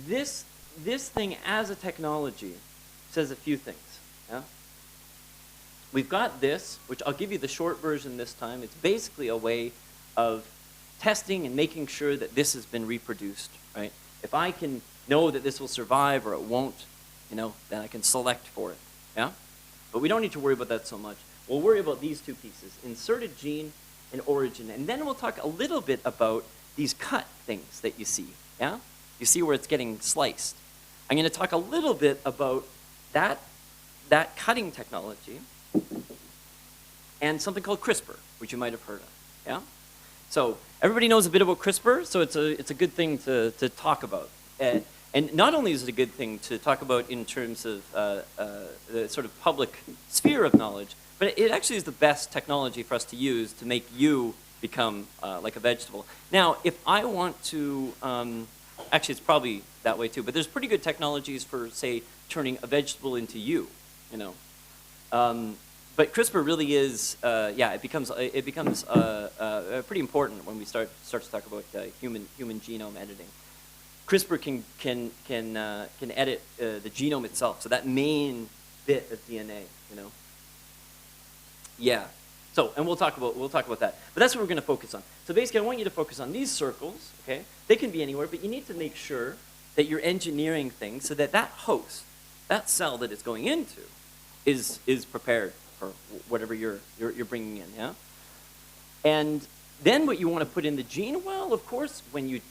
this thing as a technology says a few things. Yeah? We've got this, which I'll give you the short version this time. It's basically a way of testing and making sure that this has been reproduced, right? If I can know that this will survive or it won't, then I can select for it, yeah? But we don't need to worry about that so much. We'll worry about these two pieces, inserted gene and origin. And then we'll talk a little bit about these cut things that you see, yeah? You see where it's getting sliced. I'm going to talk a little bit about that cutting technology and something called CRISPR, which you might have heard of, yeah? So everybody knows a bit about CRISPR, so it's a good thing to talk about. And not only is it a good thing to talk about in terms of the sort of public sphere of knowledge, but it actually is the best technology for us to use to make you become like a vegetable. Now, if I want to, actually it's probably that way too, but there's pretty good technologies for, say, turning a vegetable into you, But CRISPR really is, it becomes pretty important when we start to talk about human genome editing. CRISPR can edit the genome itself, so that main bit of DNA, Yeah. So, and we'll talk about that. But that's what we're going to focus on. So basically, I want you to focus on these circles. Okay, they can be anywhere, but you need to make sure that you're engineering things so that that host, that cell that it's going into, is prepared for whatever you're bringing in. Yeah. And then what you want to put in the gene, well, of course, when you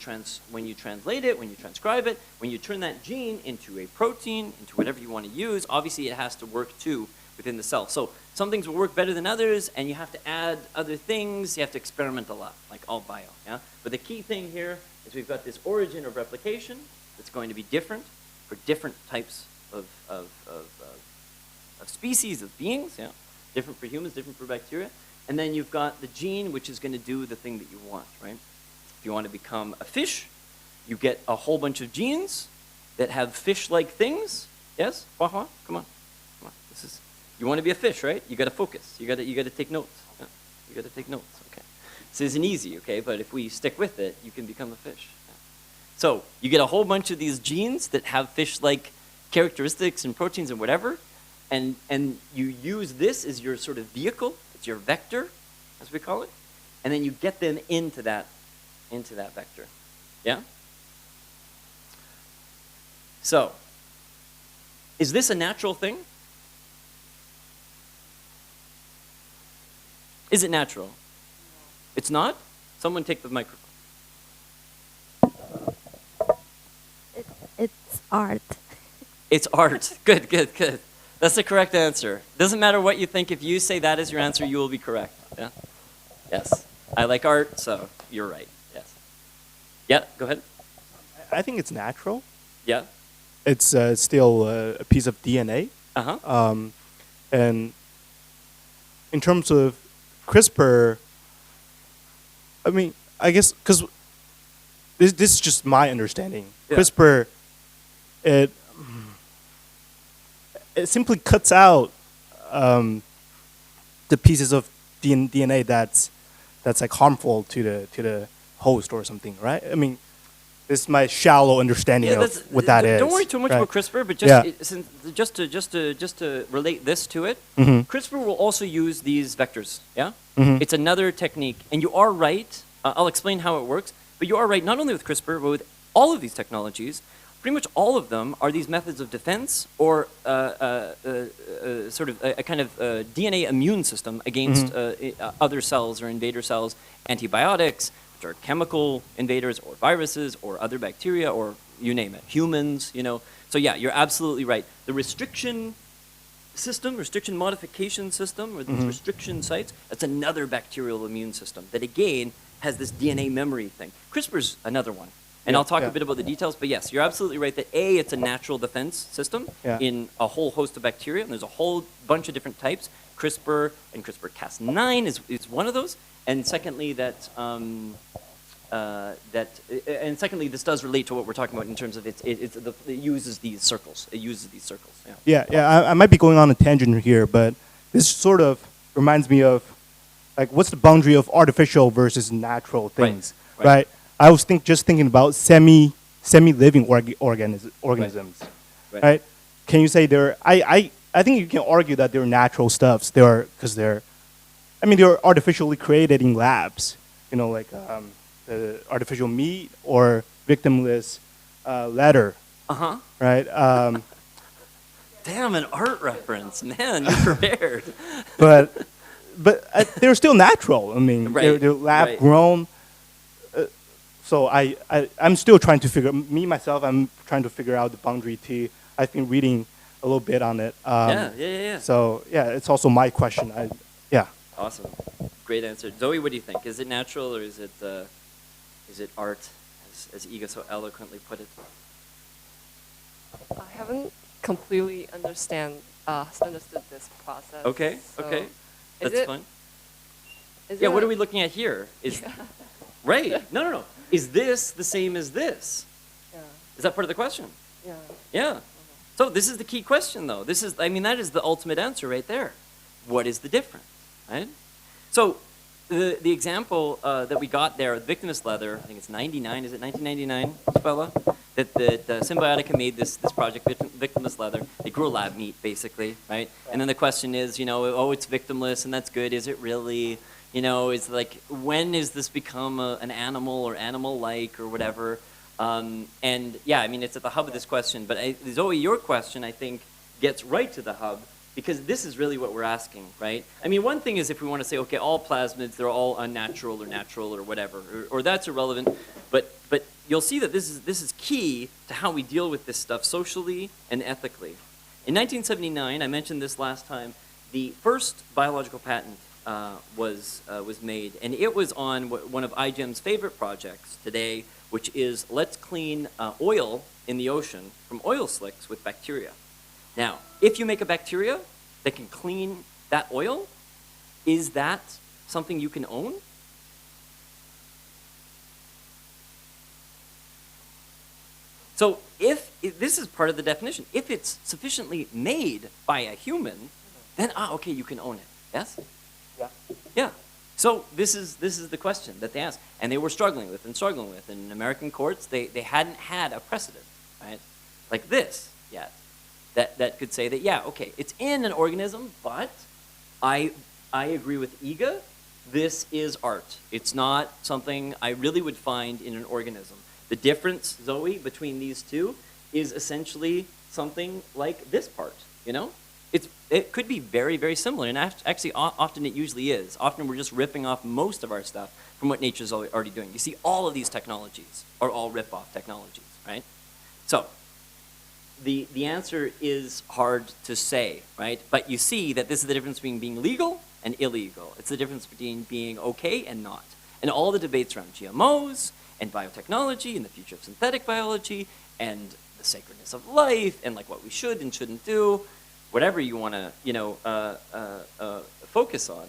translate it, when you transcribe it, when you turn that gene into a protein, into whatever you want to use, obviously it has to work too within the cell. So some things will work better than others, and you have to add other things. You have to experiment a lot, like all bio. Yeah. But the key thing here is we've got this origin of replication that's going to be different for different types of species of beings. Yeah. Different for humans, different for bacteria. And then you've got the gene, which is going to do the thing that you want, right? If you want to become a fish, you get a whole bunch of genes that have fish-like things. Yes? Hua, come on. This is, you want to be a fish, right? You got to focus. You got to take notes. Yeah. You got to take notes. Okay. This isn't easy, okay? But if we stick with it, you can become a fish. Yeah. So you get a whole bunch of these genes that have fish-like characteristics and proteins and whatever, and you use this as your sort of vehicle. It's your vector, as we call it, and then you get them into that vector. Yeah? So, is this a natural thing? Is it natural? No. It's not? Someone take the microphone. It's art. It's art. Good. That's the correct answer. Doesn't matter what you think. If you say that is your answer, you will be correct. Yeah? Yes. I like art, so you're right. Yes. Yeah, go ahead. I think it's natural. Yeah. It's still a piece of DNA. Uh-huh. And in terms of CRISPR, I mean, I guess, because this is just my understanding. Yeah. CRISPR, it simply cuts out the pieces of DNA that's like harmful to the host or something, right? I mean, this is my shallow understanding of what that is. Don't worry too much right? about CRISPR, but just to relate this to it, CRISPR will also use these vectors. Yeah, it's another technique, and you are right. I'll explain how it works, but you are right. Not only with CRISPR, but with all of these technologies. Pretty much all of them are these methods of defense or sort of a kind of DNA immune system against other cells or invader cells, antibiotics, which are chemical invaders or viruses or other bacteria or you name it, humans, So yeah, you're absolutely right. The restriction system, restriction modification system, or these restriction sites, that's another bacterial immune system that again has this DNA memory thing. CRISPR's another one. And I'll talk a bit about the details, but yes, you're absolutely right that A, it's a natural defense system in a whole host of bacteria, and there's a whole bunch of different types. CRISPR and CRISPR-Cas9 is one of those. And secondly, this does relate to what we're talking about in terms of it uses these circles. It uses these circles. Yeah. I might be going on a tangent here, but this sort of reminds me of like what's the boundary of artificial versus natural things, right? I was just thinking about semi-living organisms, Right. right? Can you say they're? I think you can argue that they're natural stuffs. They're artificially created in labs. You know, like artificial meat or victimless leather, Uh-huh. right? Damn, an art reference. Man, you're prepared. but they're still natural. I mean, Right, they're lab right. grown. So I'm still trying to figure, myself, I'm trying to figure out the boundary T. I've been reading a little bit on it. Yeah. So yeah, it's also my question. Yeah. Awesome. Great answer. Zoe, what do you think? Is it natural or is it art, as Iga so eloquently put it? I haven't completely understood this process. Okay, so okay. is That's it- fine. is Yeah, it what are a- we looking at here? Is Right. No. Is this the same as this? Yeah, Is that part of the question? yeah. Yeah. So this is the key question, though. That is the ultimate answer right there. What is the difference, right? So the example that we got there, victimless leather, I think it's 99, is it 1999, Bella? That Symbiotica made this project, victimless leather. They grew lab meat, basically, right? And then the question is, it's victimless, and that's good. Is it really? It's like, when is this become an animal or animal-like or whatever? And yeah, it's at the hub of this question. But Zoe, your question, I think, gets right to the hub, because this is really what we're asking, right? One thing is if we want to say, okay, all plasmids, they're all unnatural or natural or whatever, or that's irrelevant. But you'll see that this is key to how we deal with this stuff socially and ethically. In 1979, I mentioned this last time, the first biological patent was made, and it was on one of iGEM's favorite projects today, which is let's clean oil in the ocean from oil slicks with bacteria. Now, if you make a bacteria that can clean that oil, is that something you can own? So if this is part of the definition, if it's sufficiently made by a human, then okay, you can own it. Yes? Yeah. Yeah. So this is the question that they asked, and they were struggling with. In American courts, they hadn't had a precedent, right, like this yet, that could say that, yeah, okay, it's in an organism, but I agree with Iga, this is art. It's not something I really would find in an organism. The difference, Zoe, between these two is essentially something like this part, It could be very, very similar, and actually often it usually is. Often we're just ripping off most of our stuff from what nature's already doing. You see, all of these technologies are all rip-off technologies, right? So the answer is hard to say, right? But you see that this is the difference between being legal and illegal. It's the difference between being okay and not. And all the debates around GMOs and biotechnology and the future of synthetic biology and the sacredness of life and like what we should and shouldn't do, whatever you want to, focus on.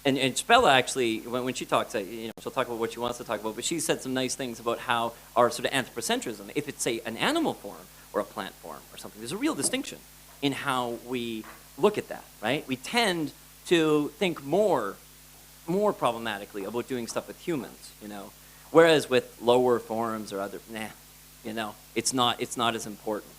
And Spella actually, when she talks, she'll talk about what she wants to talk about, but she said some nice things about how our sort of anthropocentrism, if it's, say, an animal form or a plant form or something, there's a real distinction in how we look at that, right? We tend to think more problematically about doing stuff with humans, whereas with lower forms or other, it's not as important.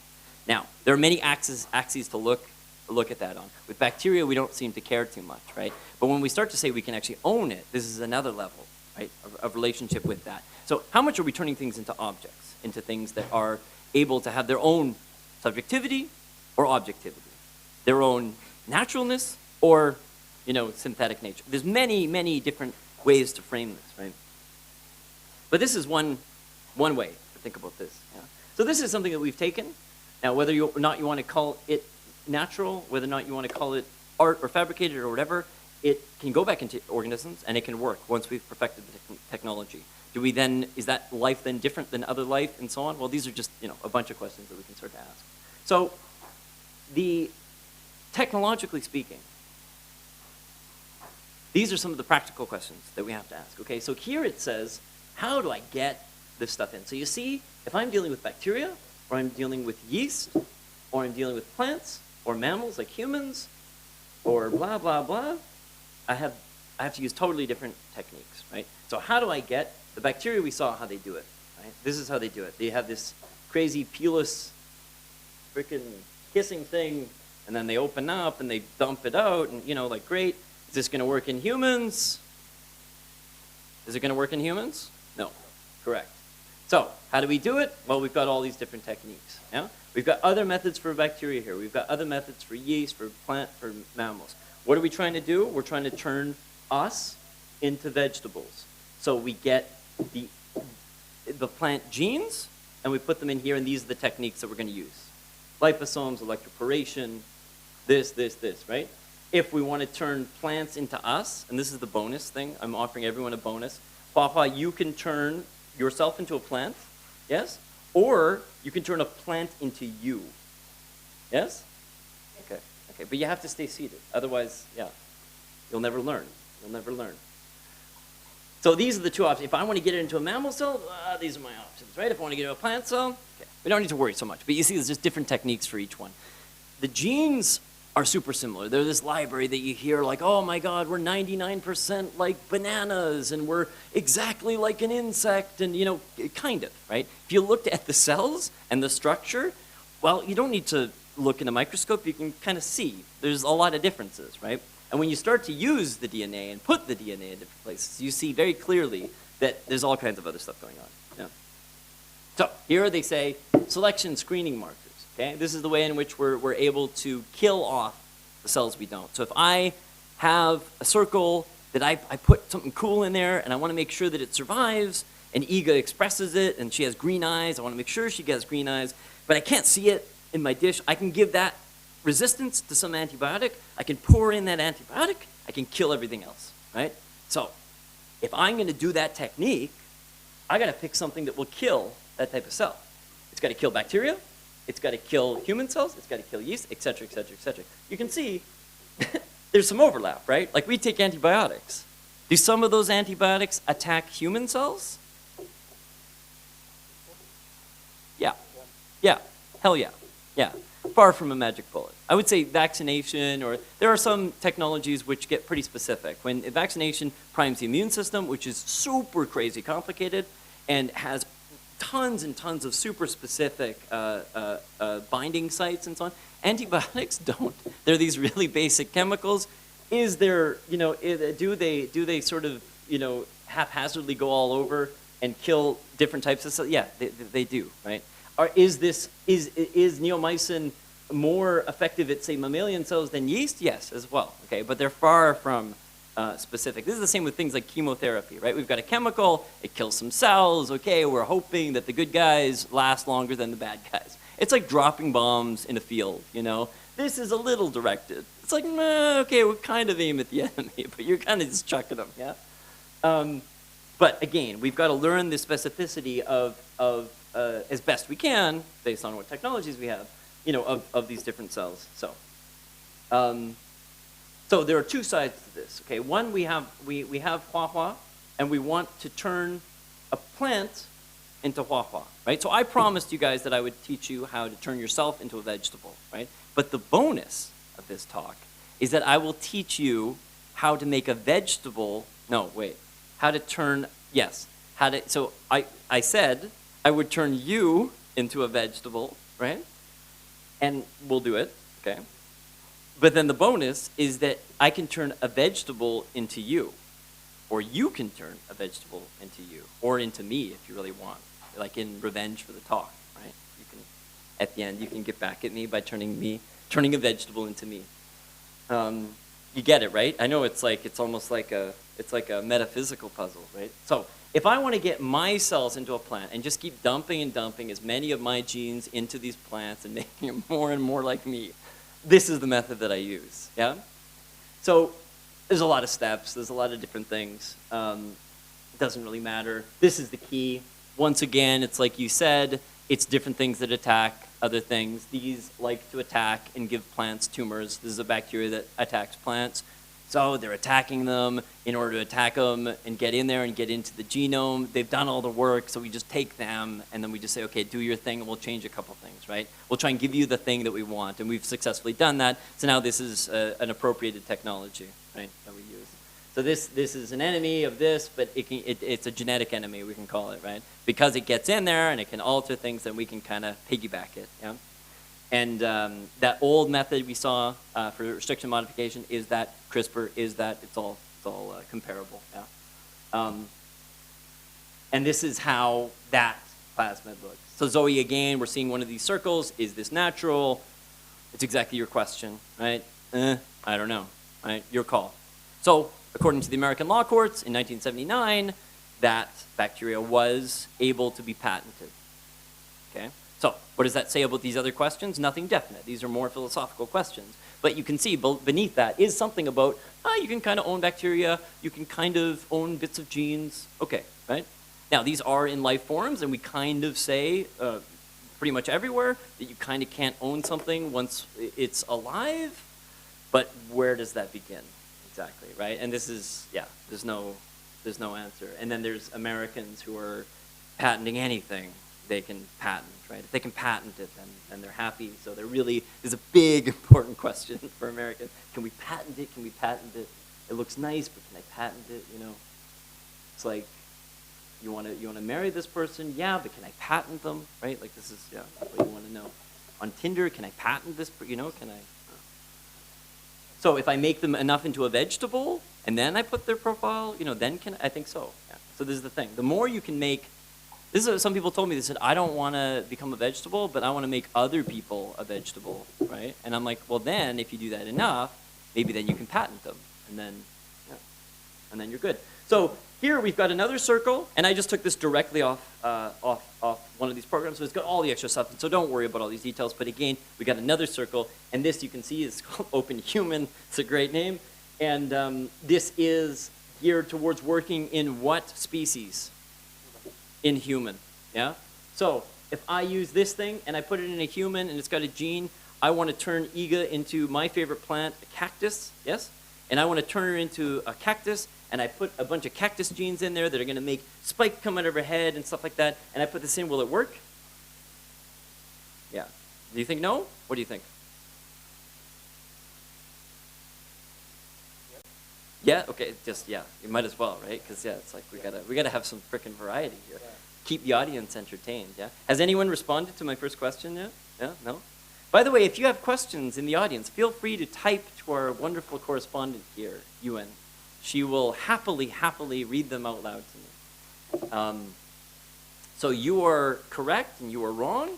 Now, there are many axes to look at that on. With bacteria, we don't seem to care too much, right? But when we start to say we can actually own it, this is another level, right, of relationship with that. So how much are we turning things into objects, into things that are able to have their own subjectivity or objectivity, their own naturalness or, synthetic nature? There's many, many different ways to frame this, right? But this is one way to think about this. Yeah? So this is something that we've taken. Now, whether or not you want to call it natural, whether or not you want to call it art or fabricated or whatever, it can go back into organisms and it can work once we've perfected the technology. Is that life then different than other life and so on? Well, these are just, a bunch of questions that we can start to ask. So, technologically speaking, these are some of the practical questions that we have to ask. Okay, so here it says, how do I get this stuff in? So you see, if I'm dealing with bacteria, or I'm dealing with yeast, or I'm dealing with plants, or mammals like humans, or blah, blah, blah, I have to use totally different techniques, right? So how do I get the bacteria? We saw how they do it, right? This is how they do it. They have this crazy peeless freaking kissing thing, and then they open up and they dump it out, and like, great. Is this going to work in humans? Is it going to work in humans? No. Correct. So how do we do it? Well, we've got all these different techniques. Yeah? We've got other methods for bacteria here. We've got other methods for yeast, for mammals. What are we trying to do? We're trying to turn us into vegetables. So we get the plant genes, and we put them in here, and these are the techniques that we're going to use. Liposomes, electroporation, this, right? If we want to turn plants into us, and this is the bonus thing, I'm offering everyone a bonus. Papa, you can turn yourself into a plant, yes? Or you can turn a plant into you, yes? Okay, but you have to stay seated. Otherwise, yeah, you'll never learn. So these are the two options. If I want to get it into a mammal cell, these are my options, right? If I want to get it into a plant cell, okay. We don't need to worry so much. But you see, there's just different techniques for each one. The genes are super similar. They're this library that you hear like, oh my God, we're 99% like bananas, and we're exactly like an insect, and kind of, right? If you looked at the cells and the structure, well, you don't need to look in a microscope. You can kind of see. There's a lot of differences, right? And when you start to use the DNA and put the DNA in different places, you see very clearly that there's all kinds of other stuff going on. Yeah. So here they say selection screening markers. Okay, this is the way in which we're able to kill off the cells we don't. So if I have a circle that I put something cool in there, and I want to make sure that it survives, and Ega expresses it, and she has green eyes, I want to make sure she gets green eyes, but I can't see it in my dish, I can give that resistance to some antibiotic, I can pour in that antibiotic, I can kill everything else, right? So if I'm going to do that technique, I got to pick something that will kill that type of cell. It's got to kill bacteria, it's got to kill human cells, it's got to kill yeast, et cetera, et cetera, et cetera. You can see there's some overlap, right? Like we take antibiotics. Do some of those antibiotics attack human cells? Yeah, hell yeah, yeah. Far from a magic bullet. I would say vaccination, or there are some technologies which get pretty specific. When vaccination primes the immune system, which is super crazy complicated and has tons and tons of super specific binding sites and so on. Antibiotics don't. They're these really basic chemicals. Is there, do they sort of, haphazardly go all over and kill different types of cells? Yeah, they do, right? Is neomycin more effective at, say, mammalian cells than yeast? Yes, as well, okay? But they're far from specific. This is the same with things like chemotherapy, right? We've got a chemical, it kills some cells, okay, we're hoping that the good guys last longer than the bad guys. It's like dropping bombs in a field, This is a little directed. It's like, okay, we'll kind of aim at the enemy, but you're kind of just chucking them, yeah? But again, we've got to learn the specificity of as best we can, based on what technologies we have, of these different cells, so. So there are two sides to this. Okay, one, we have hua, and we want to turn a plant into hua, right? So I promised you guys that I would teach you how to turn yourself into a vegetable, right? But the bonus of this talk is that I will teach you how to make a vegetable. No, wait. How to turn, yes. So I said I would turn you into a vegetable, right? And we'll do it, okay? But then the bonus is that I can turn a vegetable into you, or you can turn a vegetable into you, or into me if you really want, like in revenge for the talk, right? You can, at the end, you can get back at me by turning a vegetable into me. You get it, right? I know it's almost like a metaphysical puzzle, right? So if I want to get my cells into a plant and just keep dumping and dumping as many of my genes into these plants and making them more and more like me, this is the method that I use, yeah? So there's a lot of steps. There's a lot of different things. It doesn't really matter. This is the key. Once again, it's like you said, it's different things that attack other things. These like to attack and give plants tumors. This is a bacteria that attacks plants. So they're attacking them in order to attack them and get in there and get into the genome. They've done all the work, so we just take them and then we just say, okay, do your thing, and we'll change a couple things, right? We'll try and give you the thing that we want, and we've successfully done that. So now this is an appropriated technology, right, that we use. So this is an enemy of this, but it's a genetic enemy, we can call it, right? Because it gets in there and it can alter things, then we can kind of piggyback it, yeah? And that old method we saw for restriction modification is that CRISPR is that it's all comparable, yeah? And this is how that plasmid looks. So Zoe, again, we're seeing one of these circles. Is this natural? It's exactly your question, right? I don't know, right? Your call. So according to the American law courts in 1979, that bacteria was able to be patented, okay? So what does that say about these other questions? Nothing definite. These are more philosophical questions. But you can see beneath that is something about, you can kind of own bacteria, you can kind of own bits of genes, okay, right? Now, these are in life forms, and we kind of say pretty much everywhere that you kind of can't own something once it's alive, but where does that begin exactly, right? And this is, yeah, there's no answer. And then there's Americans who are patenting anything they can patent, right? If they can patent it, then they're happy. So there really is a big, important question for Americans. Can we patent it? Can we patent it? It looks nice, but can I patent it, you know? It's like, you want to marry this person? Yeah, but can I patent them? Right? Like this is what you want to know. On Tinder, can I patent this? You know, can I? So if I make them enough into a vegetable and then I put their profile, you know, then can I think so? Yeah. So this is the thing. The more you can make, this is what some people told me. They said, I don't want to become a vegetable, but I want to make other people a vegetable, right? And I'm like, well, then if you do that enough, maybe then you can patent them, and then you're good. So here we've got another circle, and I just took this directly off one of these programs, so it's got all the extra stuff, and so don't worry about all these details. But again, we got another circle, and this you can see is called Open Human. It's a great name, and this is geared towards working in what species? In human, yeah? So if I use this thing and I put it in a human and it's got a gene, I want to turn Iga into my favorite plant, a cactus, yes? And I want to turn her into a cactus, and I put a bunch of cactus genes in there that are going to make spike come out of her head and stuff like that, and I put this in, will it work? Yeah. Do you think no? What do you think? Yeah. Okay. Just yeah. You might as well, right? Because yeah, it's like we gotta have some frickin' variety here. Yeah. Keep the audience entertained. Yeah. Has anyone responded to my first question yet? Yeah. No. By the way, if you have questions in the audience, feel free to type to our wonderful correspondent here, Ewan. She will happily read them out loud to me. So you are correct and you are wrong.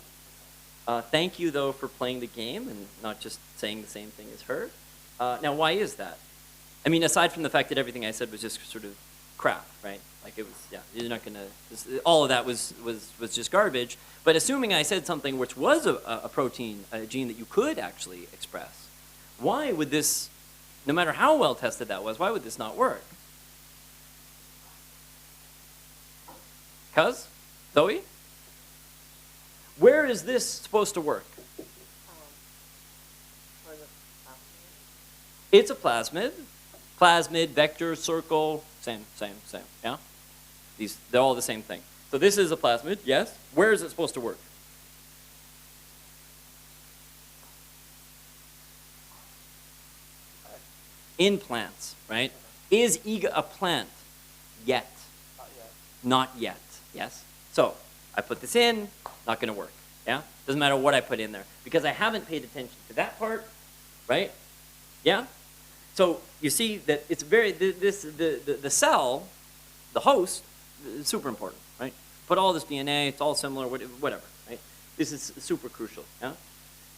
Thank you though for playing the game and not just saying the same thing as her. Now, why is that? I mean, aside from the fact that everything I said was just sort of crap, right? Like it was, yeah, you're not gonna, all of that was just garbage. But assuming I said something which was a protein, a gene that you could actually express, why would this, no matter how well tested that was, why would this not work? Because, Zoe? Where is this supposed to work? It's a plasmid. Plasmid, vector, circle, same, yeah? They're all the same thing. So this is a plasmid, yes? Where is it supposed to work? In plants, right? Is Iga a plant? Yet. Not yet, yes? So I put this in, not gonna work, yeah? Doesn't matter what I put in there, because I haven't paid attention to that part, right? Yeah? So you see that it's very, the cell, the host, is super important, right? Put all this DNA, it's all similar, whatever, right? This is super crucial, yeah?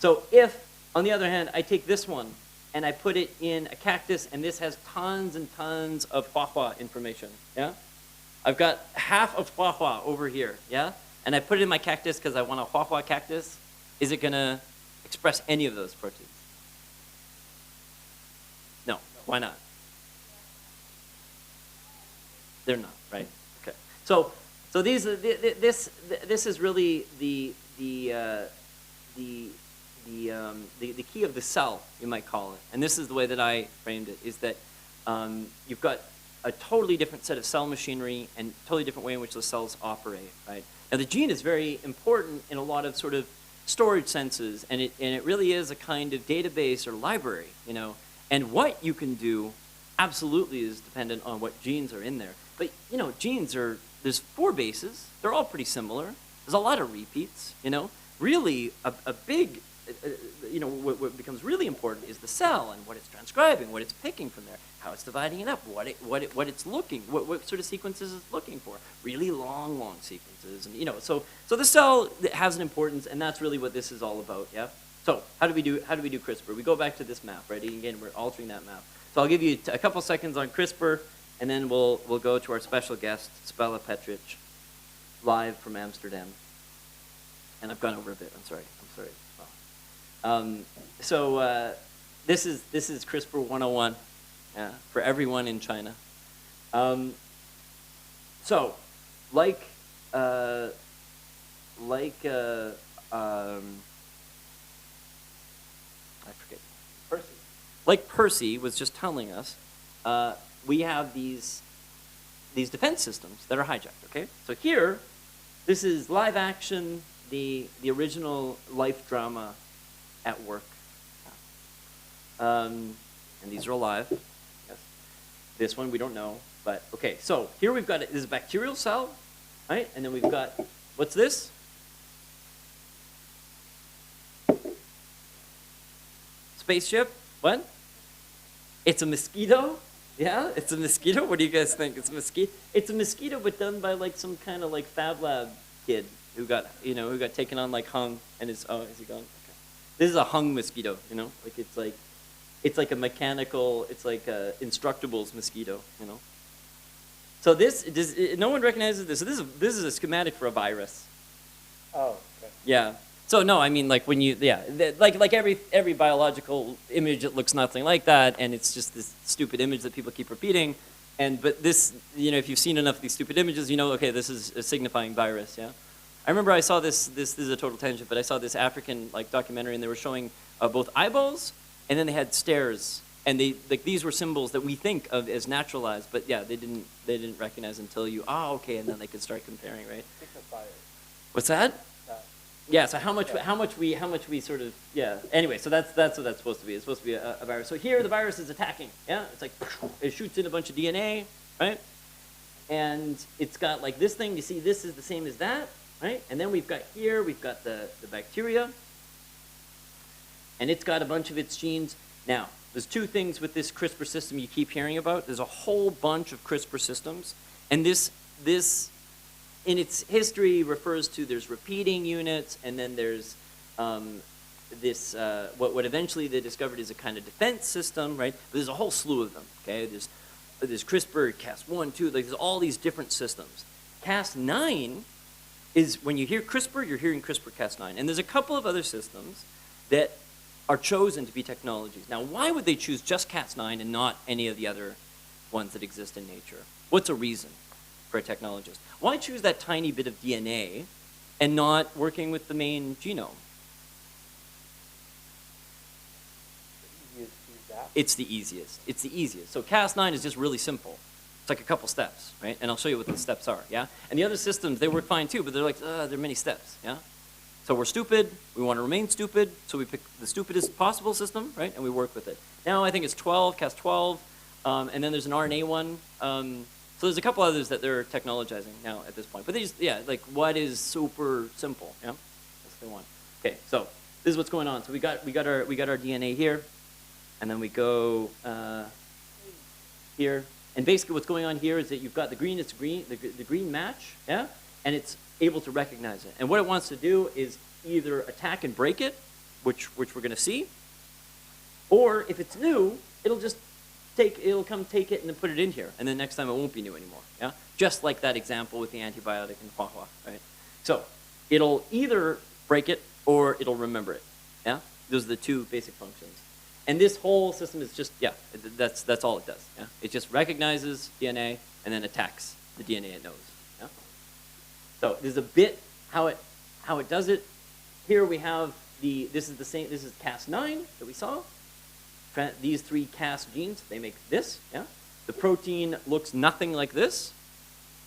So if, on the other hand, I take this one and I put it in a cactus, and this has tons and tons of hua information, yeah? I've got half of hua over here, yeah? And I put it in my cactus because I want a hua cactus. Is it gonna express any of those proteins? No, why not? They're not, right? Okay. So this is really the key of the cell, you might call it. And this is the way that I framed it, is that you've got a totally different set of cell machinery and totally different way in which the cells operate, right? Now the gene is very important in a lot of sort of storage senses, and it really is a kind of database or library, you know. And what you can do absolutely is dependent on what genes are in there. But, you know, genes are, there's 4 bases. They're all pretty similar. There's a lot of repeats, you know. Really, a big, you know, what becomes really important is the cell and what it's transcribing, what it's picking from there, how it's dividing it up, what it's looking, what sort of sequences it's looking for. Really long sequences, and you know, so the cell has an importance, and that's really what this is all about, yeah. So how do we do CRISPR? We go back to this map, right? Again, we're altering that map. So I'll give you a couple seconds on CRISPR, and then we'll go to our special guest, Spela Petric, live from Amsterdam. And I've gone over a bit. I'm sorry. Well, this is CRISPR 101, yeah, for everyone in China. So, I forget, Percy. Like Percy was just telling us, we have these defense systems that are hijacked. Okay, so here, this is live action. The original life drama at work. And these are alive. Yes. This one we don't know, but okay. So here we've got this is a bacterial cell, right? And then we've got, what's this? Spaceship. What? It's a mosquito. Yeah, it's a mosquito. What do you guys think? It's a mosquito. It's a mosquito, but done by like some kind of like Fablab kid who got taken on like hung and is he gone? Okay. This is a hung mosquito, you know, like it's like a mechanical, it's like a Instructables mosquito, you know. So no one recognizes this. So this is a schematic for a virus. Oh, okay. Yeah. So no, I mean like when you like every biological image, it looks nothing like that, and it's just this stupid image that people keep repeating. But this, you know, if you've seen enough of these stupid images, you know, okay, this is a signifying virus, yeah. I remember I saw this is a total tangent, but I saw this African like documentary, and they were showing both eyeballs, and then they had stairs, and these were symbols that we think of as naturalized, but yeah, they didn't recognize until you okay, and then they could start comparing, right? What's that? Yeah. So how much we sort of Anyway, so that's what that's supposed to be. It's supposed to be a virus. So here the virus is attacking. Yeah, it's like it shoots in a bunch of DNA, right? And it's got like this thing. You see, this is the same as that. Right? And then we've got the bacteria, and it's got a bunch of its genes. Now, there's 2 things with this CRISPR system you keep hearing about. There's a whole bunch of CRISPR systems, and this in its history refers to there's repeating units, and then there's what eventually they discovered is a kind of defense system, right? But there's a whole slew of them. Okay, there's CRISPR, Cas1, 2, like there's all these different systems. Cas9 is when you hear CRISPR, you're hearing CRISPR-Cas9. And there's a couple of other systems that are chosen to be technologies. Now, why would they choose just Cas9 and not any of the other ones that exist in nature? What's a reason for a technologist? Why choose that tiny bit of DNA and not working with the main genome? It's the easiest. It's the easiest. So Cas9 is just really simple. It's like a couple steps, right? And I'll show you what the steps are, yeah? And the other systems, they work fine too, but they're like, there are many steps, yeah? So we're stupid, we want to remain stupid, so we pick the stupidest possible system, right? And we work with it. Now I think it's 12, Cas12, and then there's an RNA one. So there's a couple others that they're technologizing now at this point. But they just, like what is super simple, yeah? That's what they want. Okay, so this is what's going on. So we got our DNA here, and then we go here. And basically what's going on here is that you've got the green match, yeah? And it's able to recognize it. And what it wants to do is either attack and break it, which we're going to see, or if it's new, it'll come take it and then put it in here. And then next time it won't be new anymore, yeah? Just like that example with the antibiotic and Huahua, right? So it'll either break it or it'll remember it, yeah? Those are the 2 basic functions. And this whole system is just, that's all it does. Yeah? It just recognizes DNA and then attacks the DNA it knows. Yeah? So there's a bit how it does it. Here we have this is Cas9 that we saw. These 3 Cas genes, they make this. Yeah? The protein looks nothing like this.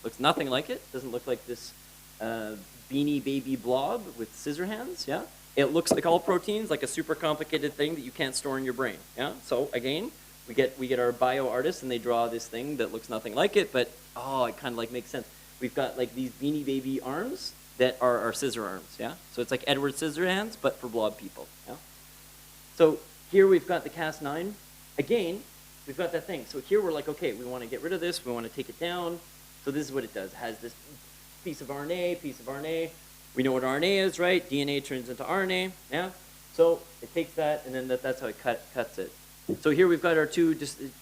Looks nothing like it. Doesn't look like this beanie baby blob with scissor hands. Yeah? It looks like all proteins, like a super complicated thing that you can't store in your brain. Yeah. So again, We get our bio artists, and they draw this thing that looks nothing like it, but oh, it kind of like makes sense. We've got like these Beanie Baby arms that are our scissor arms, yeah? So it's like Edward Scissorhands, but for blob people, yeah? So here we've got the Cas9. Again, we've got that thing. So here we're like, okay, we want to get rid of this. We want to take it down. So this is what it does. It has this piece of RNA. We know what RNA is, right? DNA turns into RNA, yeah? So it takes that, and then that's how it cuts it. So here we've got our two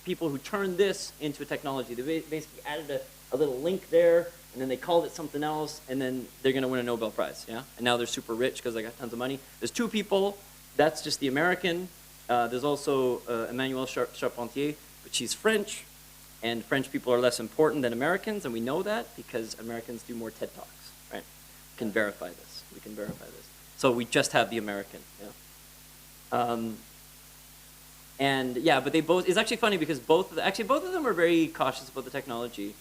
people who turned this into a technology. They basically added a little link there, and then they called it something else, and then they're going to win a Nobel Prize, yeah? And now they're super rich because they got tons of money. There's two people. That's just the American. There's also Emmanuelle Charpentier, but she's French, and French people are less important than Americans, and we know that because Americans do more TED Talks, right? We can verify this. So we just have the American, yeah? And yeah, but they both, it's actually funny because both of them are very cautious about the technology,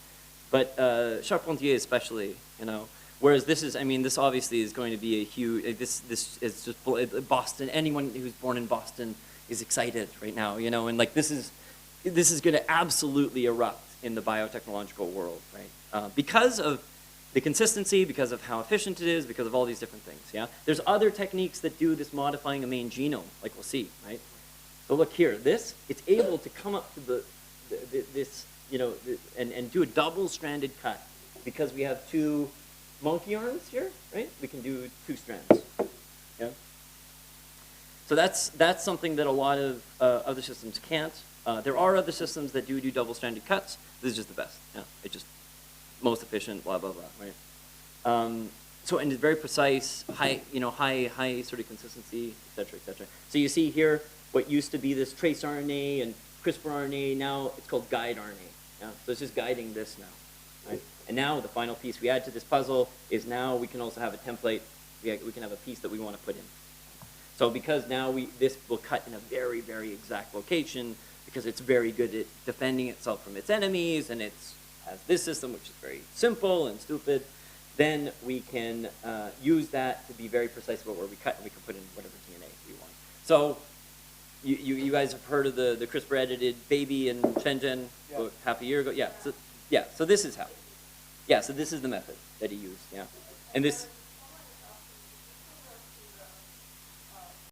but Charpentier especially, you know, whereas this is, I mean, this obviously is going to be a huge, this is just Boston, anyone who's born in Boston is excited right now, you know, and like this is going to absolutely erupt in the biotechnological world, right? Because of the consistency, because of how efficient it is, because of all these different things, yeah? There's other techniques that do this modifying a main genome, like we'll see, right? So look here, it's able to come up to this, you know, and do a double-stranded cut because we have two monkey arms here, right? We can do two strands, yeah? So that's something that a lot of other systems can't. There are other systems that do double-stranded cuts. This is just the best, yeah? It's just most efficient, blah, blah, blah, right? So, and it's very precise, high sort of consistency, et cetera, et cetera. So you see here, what used to be this trace RNA and CRISPR RNA, now it's called guide RNA. Yeah? So it's just guiding this now. Right? And now the final piece we add to this puzzle is now we can also have a template. We can have a piece that we want to put in. So because now this will cut in a very, very exact location because it's very good at defending itself from its enemies, and it has this system which is very simple and stupid, then we can use that to be very precise about where we cut, and we can put in whatever DNA we want. So you guys have heard of the CRISPR edited baby in Shenzhen about half a year ago? Yeah. So this is how. Yeah, so this is the method that he used, yeah. And this